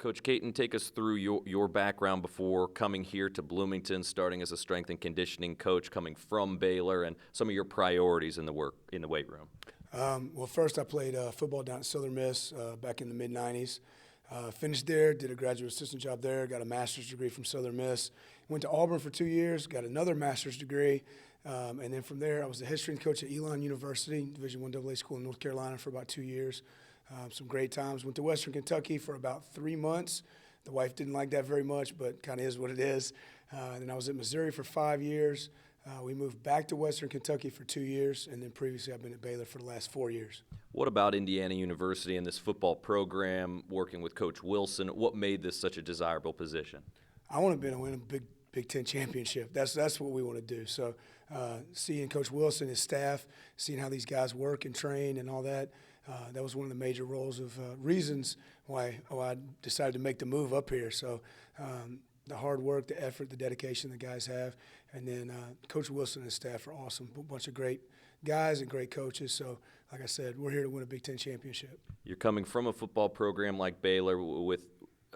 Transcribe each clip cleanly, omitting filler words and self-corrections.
Coach Caton, take us through your background before coming here to Bloomington, starting as a strength and conditioning coach, coming from Baylor, and some of your priorities in the weight room. Well, first I played football down at Southern Miss back in the mid-'90s. Finished there, did a graduate assistant job there, got a master's degree from Southern Miss. Went to Auburn for 2 years, got another master's degree. And then from there, I was the head strength coach at Elon University, Division I AA school in North Carolina for about 2 years. Some great times. Went to Western Kentucky for about 3 months. The wife didn't like that very much, but kind of is what it is. Then I was at Missouri for 5 years. We moved back to Western Kentucky for 2 years, and then previously I've been at Baylor for the last 4 years. What about Indiana University and this football program, working with Coach Wilson? What made this such a desirable position? I want to win a Big Ten championship. That's what we want to do. So seeing Coach Wilson, his staff, seeing how these guys work and train and all that, that was one of the major reasons why I decided to make the move up here. So the hard work, the effort, the dedication the guys have, and then Coach Wilson and his staff are awesome. A bunch of great guys and great coaches. So, like I said, we're here to win a Big Ten championship. You're coming from a football program like Baylor with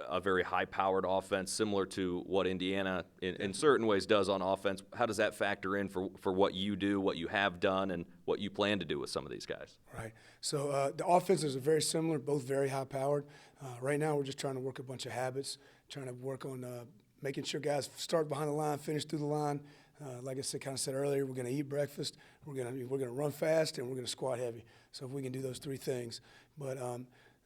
a very high-powered offense, similar to what Indiana in certain ways does on offense. How does that factor in for what you do, what you have done, and what you plan to do with some of these guys? Right. So the offenses are very similar, both very high-powered. Right now we're just trying to work a bunch of habits, trying to work on making sure guys start behind the line, finish through the line. Like I said earlier, we're going to eat breakfast, we're going to run fast, and we're going to squat heavy. So if we can do those three things. But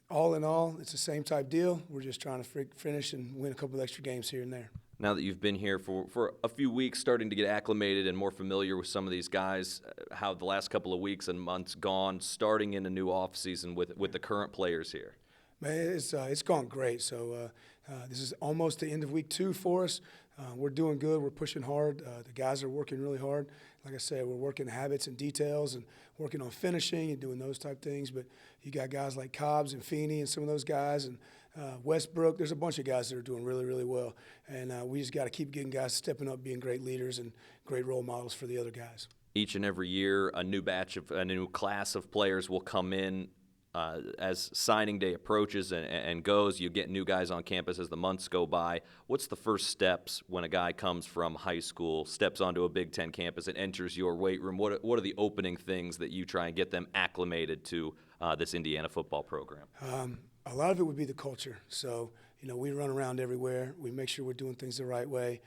all in all, it's the same type deal. We're just trying to finish and win a couple of extra games here and there. Now that you've been here for a few weeks, starting to get acclimated and more familiar with some of these guys, how the last couple of weeks and months gone, starting in a new offseason with the current players here? Man, it's gone great. So this is almost the end of week 2 for us. We're doing good. We're pushing hard. The guys are working really hard. Like I said, we're working habits and details and working on finishing and doing those type things. But you got guys like Cobbs and Feeney and some of those guys and Westbrook. There's a bunch of guys that are doing really, really well. And we just got to keep getting guys stepping up, being great leaders and great role models for the other guys. Each and every year, a new class of players will come in. As signing day approaches and goes, you get new guys on campus as the months go by. What's the first steps when a guy comes from high school, steps onto a Big Ten campus, and enters your weight room? What are the opening things that you try and get them acclimated to this Indiana football program? A lot of it would be the culture. So, we run around everywhere. We make sure we're doing things the right way.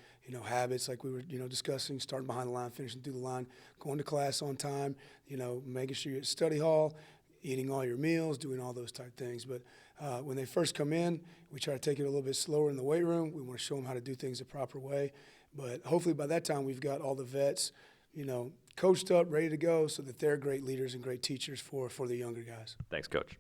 Habits like we were, discussing, starting behind the line, finishing through the line, going to class on time, making sure you're at study hall, eating all your meals, doing all those type things. But when they first come in, we try to take it a little bit slower in the weight room. We want to show them how to do things the proper way. But hopefully by that time we've got all the vets, coached up, ready to go so that they're great leaders and great teachers for the younger guys. Thanks, Coach.